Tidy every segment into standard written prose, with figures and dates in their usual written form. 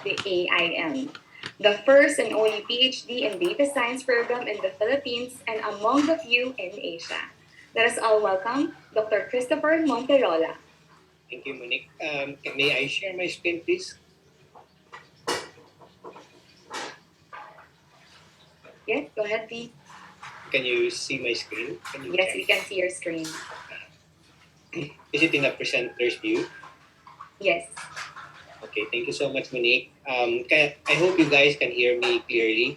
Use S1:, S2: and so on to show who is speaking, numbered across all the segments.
S1: the AIM, the first and only PhD in data science program in the Philippines and among the few in Asia. Let us all welcome Dr. Christopher Monterola.
S2: Thank you, Monique. May I share my screen, please?
S1: Yes, go ahead, please.
S2: Can you see my screen?
S1: Yes, we can see your screen.
S2: Is it in the presenter's view?
S1: Yes.
S2: Okay, thank you so much, Monique. I hope you guys can hear me clearly.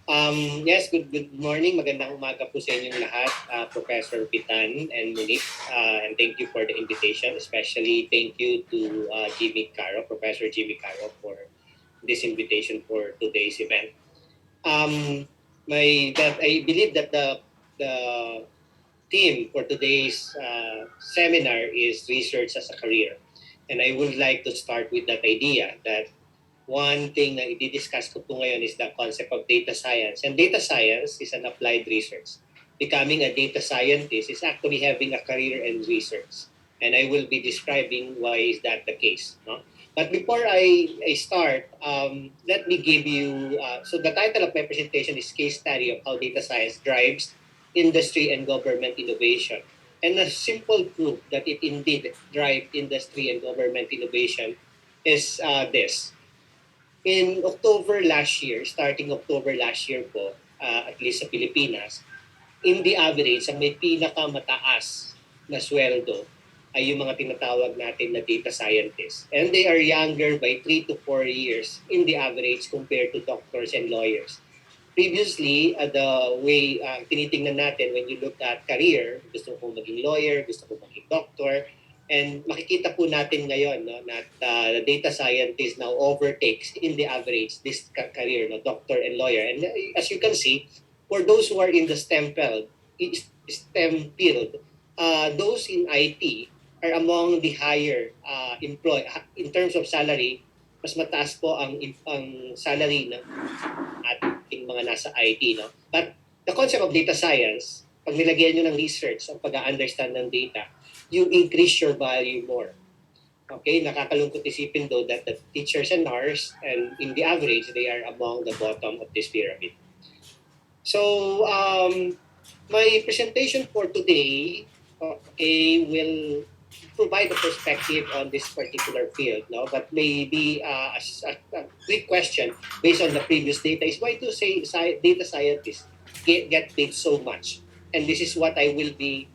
S2: Yes, good morning. Magandang umaga po sa inyong lahat, Professor Pitan and Monique. And thank you for the invitation. Especially thank you to Professor Jimmy Caro, for this invitation for today's event. I believe that the theme for today's seminar is research as a career. And I would like to start with that idea that one thing na i-discuss ko po ngayon is the concept of data science. And data science is an applied research. Becoming a data scientist is actually having a career in research. And I will be describing why is that the case. No? But before I start, let me give you, so the title of my presentation is Case Study of How Data Science Drives Industry and Government Innovation. And a simple proof that it indeed drives industry and government innovation is this. In October last year, starting October last year po, at least sa Pilipinas, in the average, ang may pinakamataas na sweldo ay yung mga tinatawag natin na data scientists. And they are younger by 3 to 4 years in the average compared to doctors and lawyers. Previously, the way tinitingnan natin when you look at career, gusto ko maging lawyer, gusto ko maging doctor, and makikita po natin ngayon no, na the data scientist now overtakes in the average this career, no, doctor and lawyer. And as you can see, for those who are in the STEM field, those in IT are among the higher in terms of salary. Mas mataas po ang salary ng ating mga nasa IT. No? But the concept of data science, pag nilagyan nyo ng research, ang pag-understand ng data, you increase your value more. Okay, nakakalungkot isipin though that the teachers and nurses, and in the average, they are among the bottom of this pyramid. So, my presentation for today, will provide a perspective on this particular field, no? But maybe a quick question based on the previous data is why do say data scientists get paid so much? And this is what I will be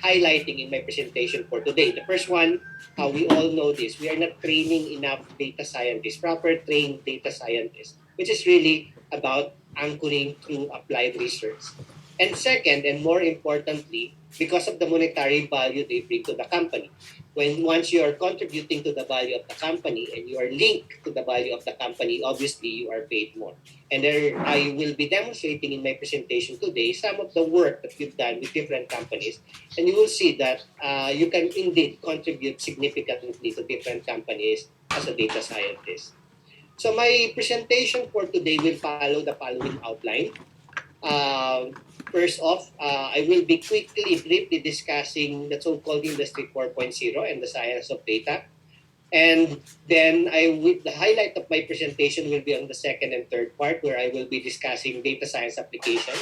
S2: highlighting in my presentation for today. The first one, we all know this, we are not training enough data scientists, proper trained data scientists, which is really about anchoring through applied research. And second, and more importantly, because of the monetary value they bring to the company. Once you are contributing to the value of the company and you are linked to the value of the company, obviously you are paid more. And there, I will be demonstrating in my presentation today some of the work that we've done with different companies, and you will see that you can indeed contribute significantly to different companies as a data scientist. So my presentation for today will follow the following outline. First off, I will be briefly discussing the so-called Industry 4.0 and the science of data. And then the highlight of my presentation will be on the second and third part, where I will be discussing data science applications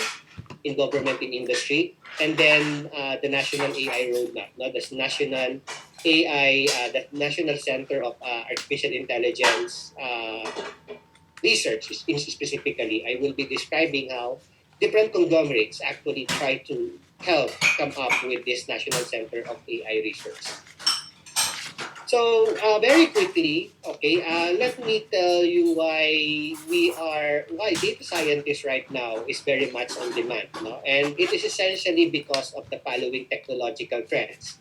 S2: in government and industry. And then the National AI Roadmap, no? The National AI, the National Center of Artificial Intelligence Research specifically. I will be describing how different conglomerates actually try to help come up with this National Center of AI Research. So very quickly, let me tell you why data scientists right now is very much on demand, no? And it is essentially because of the following technological trends.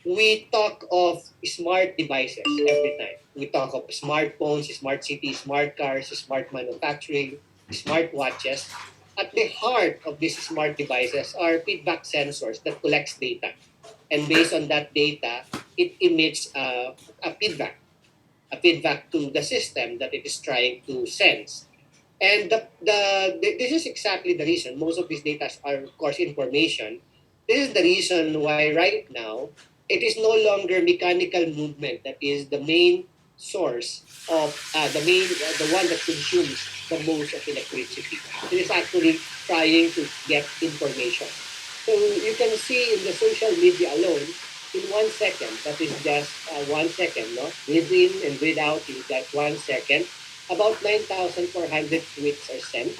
S2: We talk of smart devices every time. We talk of smartphones, smart cities, smart cars, smart manufacturing, smart watches. At the heart of these smart devices are feedback sensors that collects data. And based on that data, it emits a feedback to the system that it is trying to sense. And this is exactly the reason most of these data are, of course, information. This is the reason why right now it is no longer mechanical movement that is the main source of the one that consumes the most of electricity. It is actually trying to get information. So you can see in the social media alone, in 1 second, that is just 1 second, no? Read in and read out in that 1 second, about 9,400 tweets are sent.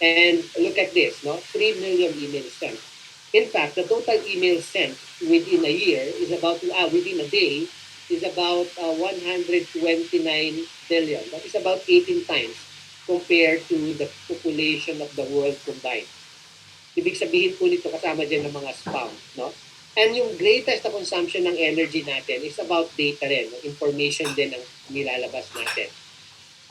S2: And look at this, no? 3 million emails sent. In fact, the total emails sent within a year is about, within a day, is about 129 billion. That is about 18 times compared to the population of the world combined. Ibig sabihin po nito kasama dyan ng mga spam. No? And yung greatest na consumption ng energy natin is about data rin. No? Information din ang nilalabas natin.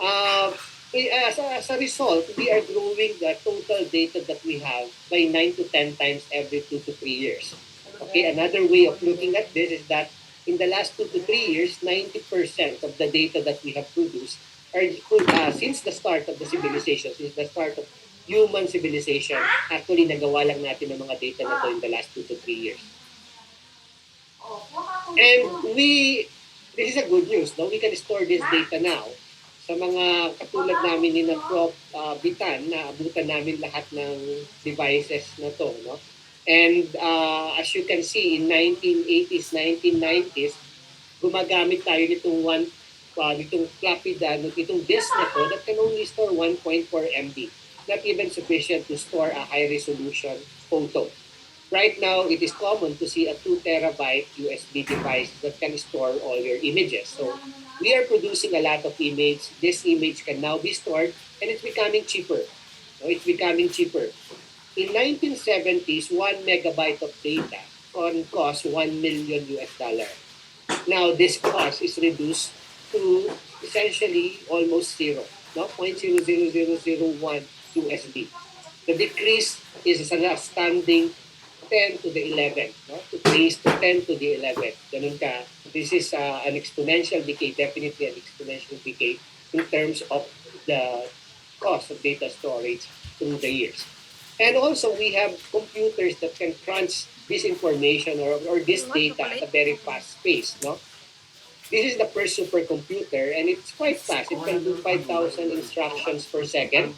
S2: Uh, as a result, we are growing the total data that we have by 9 to 10 times every 2 to 3 years. Okay, another way of looking at this is that in the last 2 to 3 years, 90% of the data that we have produced are since the start of the civilization, since the start of human civilization, actually nagawa lang natin ng mga data na to in the last 2 to 3 years. And this is a good news, no? We can store this data now sa mga katulad namin ni na Prof. Bitan na abutan namin lahat ng devices na to, no? And as you can see, in 1980s, 1990s, gumagamit tayo nitong floppy drive, nitong disk na to that can only store 1.4 MB. Not even sufficient to store a high resolution photo. Right now, it is common to see a 2 terabyte USB device that can store all your images. So we are producing a lot of image. This image can now be stored and it's becoming cheaper. So it's becoming cheaper. In 1970s, 1 megabyte of data cost 1 million US dollar. Now this cost is reduced to essentially almost zero, no? 0.00001 USD. The decrease is an outstanding 10 to the 11, no? To raise to 10 to the 11. Ganun ka. This is an exponential decay, definitely an exponential decay in terms of the cost of data storage through the years. And also, we have computers that can crunch this information or this data at a very fast pace, no? This is the first supercomputer and it's quite fast. It can do 5,000 instructions per second.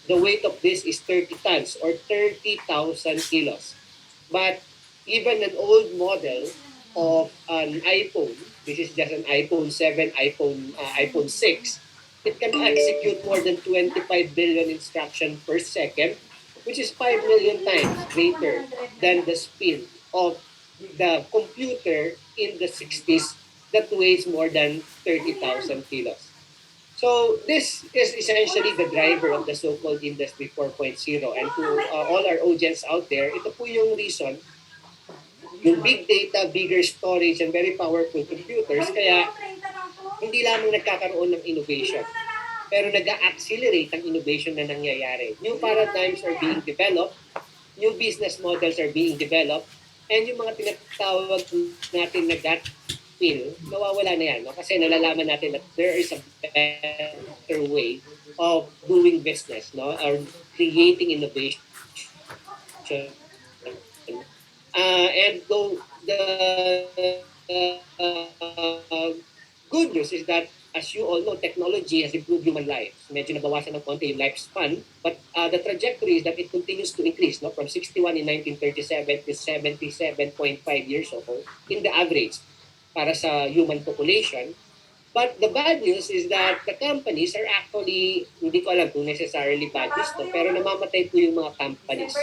S2: The weight of this is 30 tons or 30,000 kilos. But even an old model of an iPhone, this is just an iPhone 7, iPhone 6, it can execute more than 25 billion instructions per second, which is 5 million times greater than the speed of the computer in the 60s that weighs more than 30,000 kilos. So this is essentially the driver of the so-called Industry 4.0. And to all our audience out there, ito po yung reason, yung big data, bigger storage, and very powerful computers, kaya hindi lamang nagkakaroon ng innovation, pero nag-accelerate ang innovation na nangyayari. New paradigms are being developed, new business models are being developed, and yung mga tinatawag natin na gut feel, nawawala na yan. No? Kasi nalalaman natin that there is a better way of doing business, no? Or creating innovation. And though the good news is that, as you all know, technology has improved human lives. Medyo nabawasan ng konti yung lifespan, but the trajectory is that it continues to increase, no? From 61 in 1937 to 77.5 years old in the average para sa human population. But the bad news is that the companies are actually, hindi ko alam kung necessarily bad news to, pero namamatay po yung mga companies.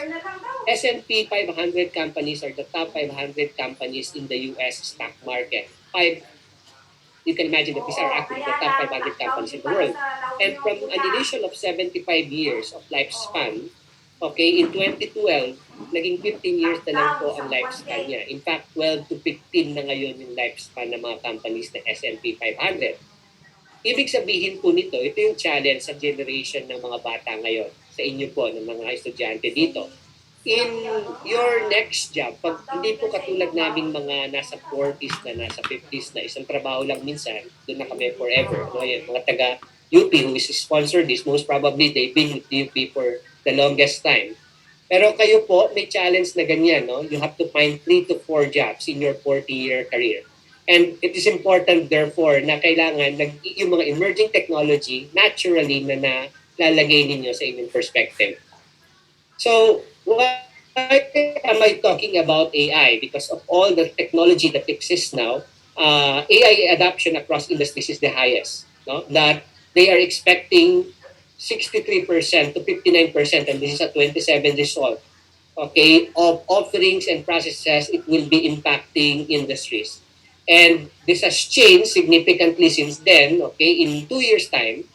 S2: S&P 500 companies are the top 500 companies in the US stock market. You can imagine that these are actually the top 500 companies in the world. And from an initial of 75 years of lifespan, okay, in 2012, naging 15 years na lang po ang lifespan niya. In fact, 12 to 15 na ngayon yung lifespan ng mga companies na S&P 500. Ibig sabihin po nito, ito yung challenge sa generation ng mga bata ngayon, sa inyo po, ng mga estudyante dito. In your next job, pag hindi po katulad naming mga nasa 40s na nasa 50s na isang trabaho lang minsan, doon na kami forever. No? Yan, mga taga UP who is sponsored this, most probably they've been with UP for the longest time. Pero kayo po, may challenge na ganyan. No? You have to find 3 to 4 jobs in your 40-year career. And it is important therefore na kailangan yung mga emerging technology naturally na nalalagay ninyo sa inyong perspective. So why am I talking about AI? Because of all the technology that exists now, AI adoption across industries is the highest. No? That they are expecting 63% to 59%, and this is a 27 result, okay, of offerings and processes it will be impacting industries. And this has changed significantly since then, okay, in 2 years' time.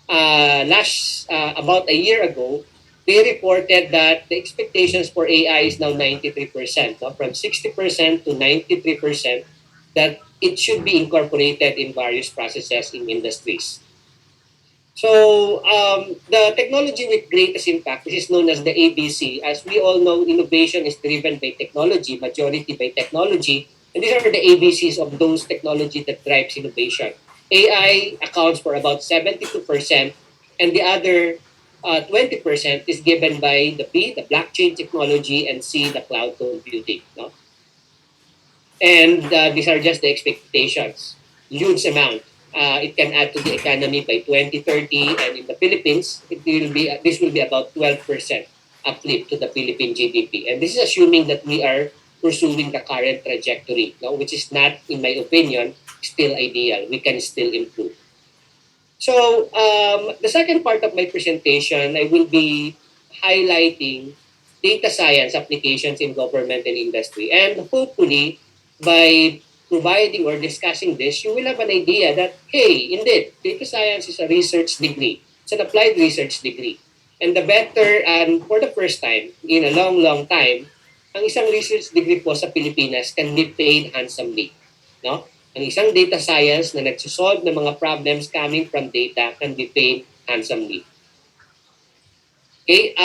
S2: About a year ago, they reported that the expectations for AI is now 93%, no? From 60% to 93%, that it should be incorporated in various processes in industries. So the technology with greatest impact, this is known as the ABC. As we all know, innovation is driven by technology, majority by technology. And these are the ABCs of those technology that drives innovation. AI accounts for about 72%, and the other 20% is given by the B, the blockchain technology, and C, the cloud computing. No? And these are just the expectations. Huge amount. It can add to the economy by 2030, and in the Philippines, this will be about 12% uplift to the Philippine GDP. And this is assuming that we are pursuing the current trajectory, no? Which is not, in my opinion, still ideal. We can still improve. So the second part of my presentation, I will be highlighting data science applications in government and industry. And hopefully, by providing or discussing this, you will have an idea that, hey, indeed, data science is a research degree. It's an applied research degree. And the better, and for the first time in a long, long time, ang isang research degree po sa Pilipinas can be paid handsomely. No? Ang isang data science na nagsosolve ng mga problems coming from data can be paid handsomely. Okay,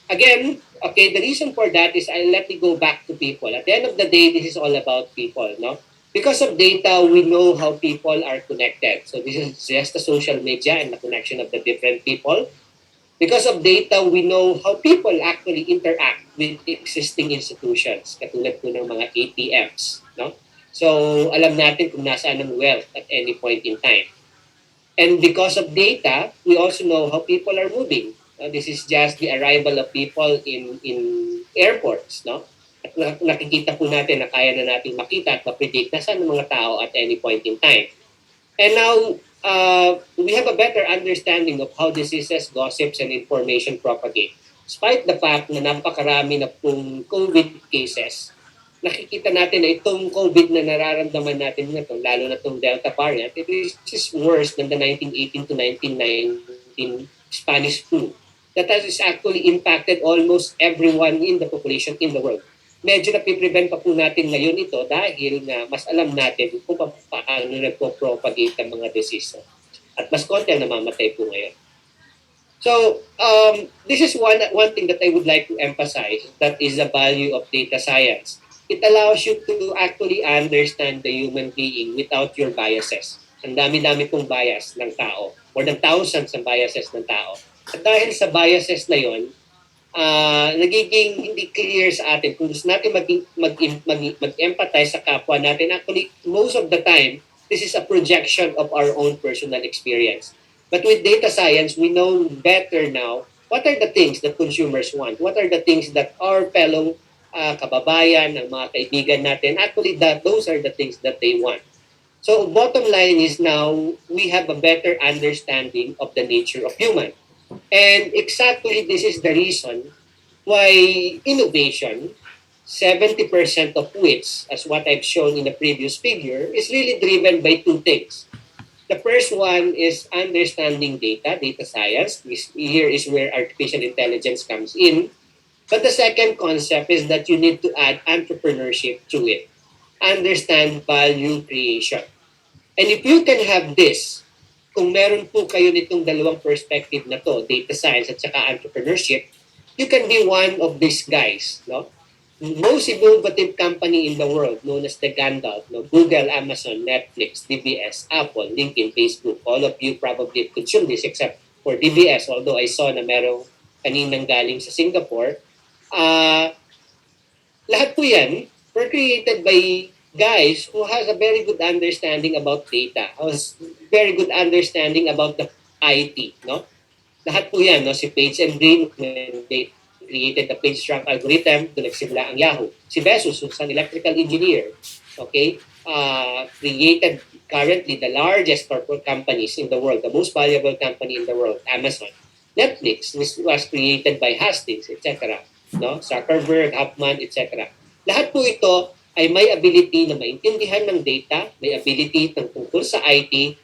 S2: again, okay, the reason for that is let me go back to people. At the end of the day, this is all about people, no? Because of data, we know how people are connected. So this is just the social media and the connection of the different people. Because of data, we know how people actually interact with existing institutions, katulad po ng mga ATMs, no? So, alam natin kung nasaan ang wealth at any point in time. And because of data, we also know how people are moving. This is just the arrival of people in airports, no? At nakikita po natin na kaya na natin makita at ma-predict na saan ang mga tao at any point in time. And now, we have a better understanding of how diseases, gossips, and information propagate. Despite the fact na napakarami na pong COVID cases, nakikita natin na itong COVID na nararamdaman natin na ito, lalo na itong Delta variant, it is worse than the 1918 to 1919 Spanish flu that has actually impacted almost everyone in the population in the world. Medyo napiprevent pa po natin ngayon ito dahil na mas alam natin kung paano nagpo-propagate ang mga disease. At mas konti ang namamatay po ngayon. So this is one thing that I would like to emphasize, that is the value of data science. It allows you to actually understand the human being without your biases. Ang dami-dami pong bias ng tao. More than thousands ng biases ng tao. At dahil sa biases na yon, nagiging hindi clear sa atin kung gusto natin mag-empathize sa kapwa natin. Actually, most of the time, this is a projection of our own personal experience. But with data science, we know better now what are the things that consumers want, what are the things that our fellow kababayan, ang mga kaibigan natin, actually those are the things that they want. So bottom line is now we have a better understanding of the nature of human. And exactly this is the reason why innovation, 70% of which, as what I've shown in the previous figure, is really driven by two things. The first one is understanding data, data science. Here is where artificial intelligence comes in. But the second concept is that you need to add entrepreneurship to it. Understand value creation. And if you can have this, kung meron po kayo nitong dalawang perspective na to, data science at saka entrepreneurship, you can be one of these guys, no? Most innovative company in the world known as the Gandalf, no? Google, Amazon, Netflix, DBS, Apple, LinkedIn, Facebook, all of you probably consume this except for DBS, although I saw na merong kaninang galing sa Singapore. Lahat po yan were created by guys who has a very good understanding about data, has very good understanding about the IT, no? Lahat po yan, no? Si Page and Green, when they created the PageRank algorithm, doon nagsimula ang Yahoo. Si Bezos, who's an electrical engineer, okay, created currently the largest corporate companies in the world, the most valuable company in the world, Amazon. Netflix was created by Hastings, etc. No? Zuckerberg, Huffman, etc. Lahat po ito ay may ability na maintindihan ng data, may ability ng tungkol sa IT,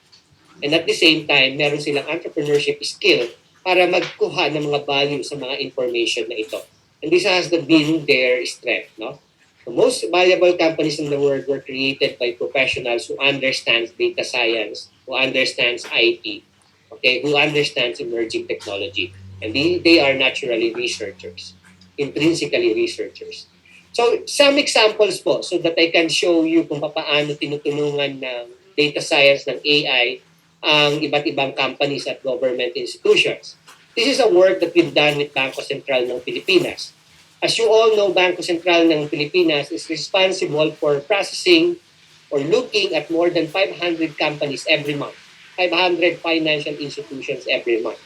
S2: and at the same time, meron silang entrepreneurship skill para magkuha ng mga value sa mga information na ito. And this has been their strength. No? The most valuable companies in the world were created by professionals who understands data science, who understands IT, okay, who understands emerging technology. And they are naturally researchers, intrinsically researchers. So, some examples po so that I can show you kung paano tinutulungan ng data science ng AI ang iba't ibang companies at government institutions. This is a work that we've done with Bangko Sentral ng Pilipinas. As you all know, Bangko Sentral ng Pilipinas is responsible for processing or looking at more than 500 companies every month, 500 financial institutions every month.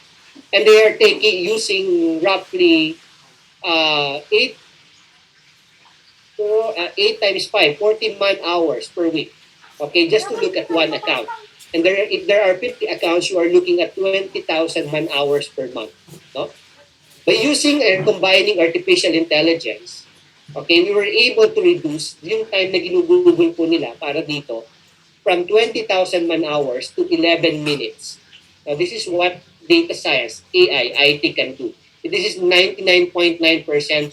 S2: And they are taking using roughly 8 times 5, 14 man hours per week. Okay, just to look at one account. And if there are 50 accounts, you are looking at 20,000 man hours per month. No? By using and combining artificial intelligence, okay, we were able to reduce yung time na ginugugol po nila para dito from 20,000 man hours to 11 minutes. Now, this is what data science, AI, IT can do. This is 99.9%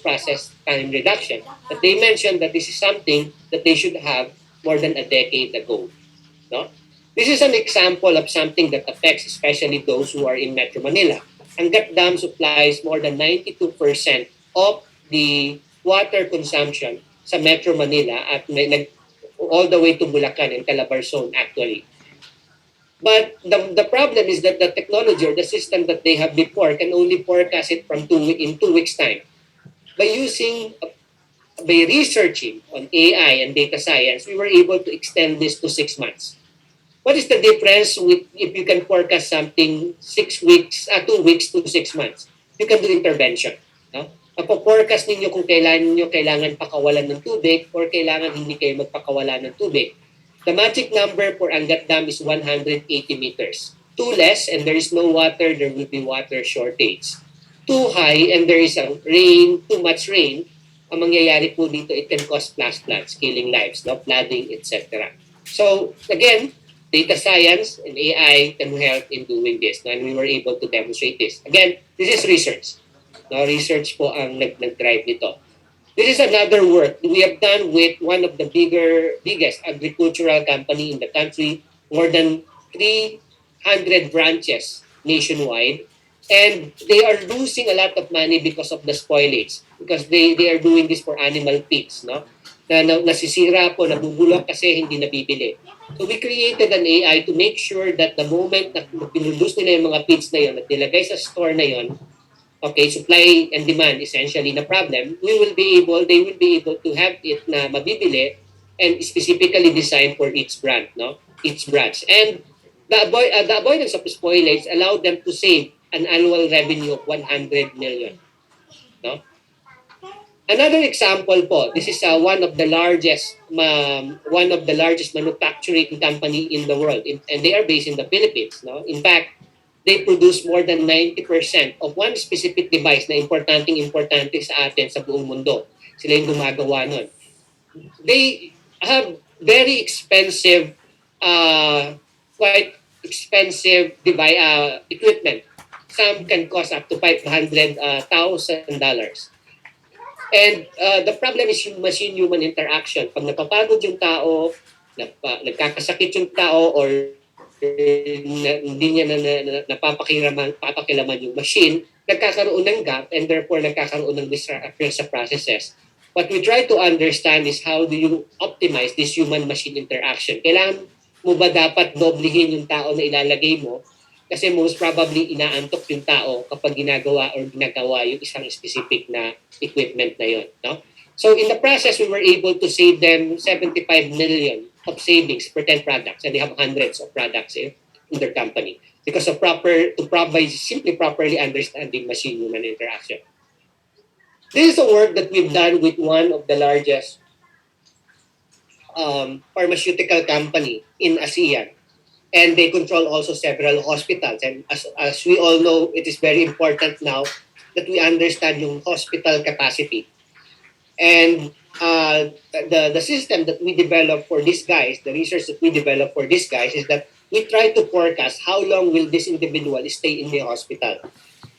S2: process time reduction. But they mentioned that this is something that they should have more than a decade ago. No? This is an example of something that affects especially those who are in Metro Manila. Angat Dam supplies more than 92% of the water consumption sa Metro Manila at all the way to Bulacan and Calabarzon actually. But the problem is that the technology or the system that they have before can only forecast it from in 2 weeks time. By using by researching on AI and data science, we were able to extend this to 6 months. What is the difference with if you can forecast something 6 weeks, 2 weeks to 6 months? You can do intervention. No? Mapo-forecast ninyo kung kailangan pakawalan ng tubig or kailangan hindi kayo magpakawala ng tubig. The magic number for Angat Dam is 180 meters. Too less and there is no water, there will be water shortage. Too high and there is too much rain, ang mangyayari po dito, it can cause flash floods, killing lives, no? Flooding, etc. So, again, data science and AI can help in doing this. No? And we were able to demonstrate this. Again, this is research. No? Research po ang nag-drive nito. This is another work we have done with one of the biggest agricultural company in the country, more than 300 branches nationwide. And they are losing a lot of money because of the spoilage. Because they are doing this for animal feeds, no? Nasisira po, nabubulok kasi hindi nabibili. So we created an AI to make sure that the moment na pinulus nila yung mga feeds na yun at nilagay sa store na yun, okay, supply and demand essentially na problem, they will be able to have it na mabibili and specifically designed for each brand, no? Each branch. And the avoidance of spoilage allowed them to save an annual revenue of 100 million, no? Another example po, this is one of the largest manufacturing company in the world, and they are based in the Philippines. No, in fact, they produce more than 90% of one specific device na importante sa atin sa buong mundo. Sila yung gumagawa nun. They have very expensive, quite expensive equipment. Some can cost up to $500,000. And the problem is yung machine-human interaction. Pag napapagod yung tao, nagkakasakit yung tao, or hindi niya napapakilaman yung machine, nagkakaroon ng gap and therefore nagkakaroon ng disruption sa processes. What we try to understand is how do you optimize this human-machine interaction. Kailangan mo ba dapat doblihin yung tao na ilalagay mo kasi most probably inaantok yung tao kapag ginagawa yung isang specific na equipment na yon, no? So in the process, we were able to save them 75 million of savings per 10 products, and they have hundreds of products in their company because of to provide simply properly understanding machine-human interaction. This is a work that we've done with one of the largest pharmaceutical company in ASEAN, and they control also several hospitals. And as we all know, it is very important now that we understand yung hospital capacity. And the system that we develop for these guys, the research that we develop for these guys is that we try to forecast how long will this individual stay in the hospital.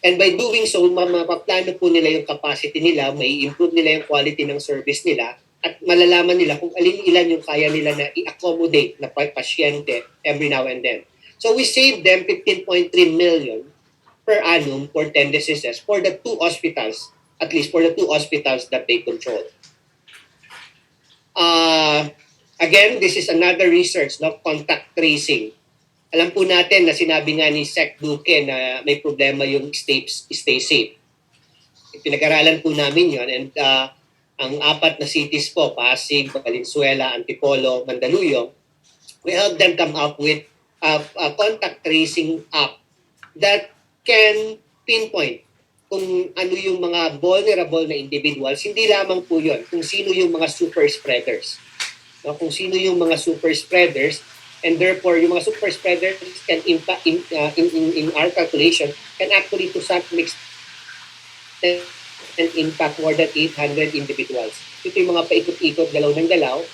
S2: And by doing so, mapaplano po nila yung capacity nila, may improve nila yung quality ng service nila, at malalaman nila kung alin-ilan yung kaya nila na i-accommodate na pasyente every now and then. So we saved them 15.3 million per annum for 10 diseases for the two hospitals, at least for the two hospitals that they control. Uh, Again, this is another research, no? Contact tracing. Alam po natin na sinabi nga ni Sec Duque na may problema yung stay safe. Pinag-aralan po namin yon, and ang apat na cities po, Pasig, Valenzuela, Antipolo, Mandaluyong, we help them come up with a contact tracing app that can pinpoint kung ano yung mga vulnerable na individuals. Hindi lamang po yun, kung sino yung mga super spreaders. No? Kung sino yung mga super spreaders, and therefore yung mga super spreaders can impact in our calculation can actually to some extent impact more than 800 individuals. Ito yung mga paikot-ikot, galaw ng galaw,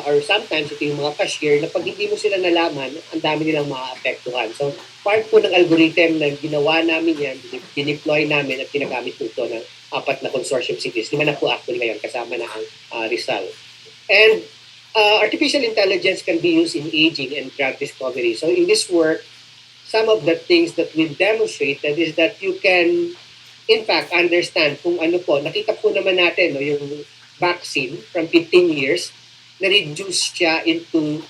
S2: or sometimes ito yung mga cashier na pag hindi mo sila nalaman, ang dami nilang maaapektuhan. So part po ng algorithm na ginawa namin yan, dineploy namin at ginagamit po ito ng apat na consortium cities. Lima na po actually ngayon, kasama na ang Rizal. And artificial intelligence can be used in aging and drug discovery. So in this work, some of the things that we've demonstrated is that you can, in fact, understand kung ano po. Nakita po naman natin no, yung vaccine from 15 years, na-reduce siya into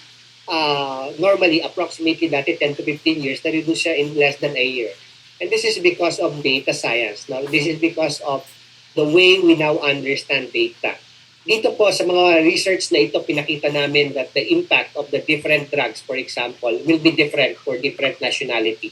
S2: normally approximately dati 10 to 15 years, na-reduce siya in less than a year. And this is because of data science. Now, this is because of the way we now understand data. Dito po sa mga research na ito, pinakita namin that the impact of the different drugs, for example, will be different for different nationality.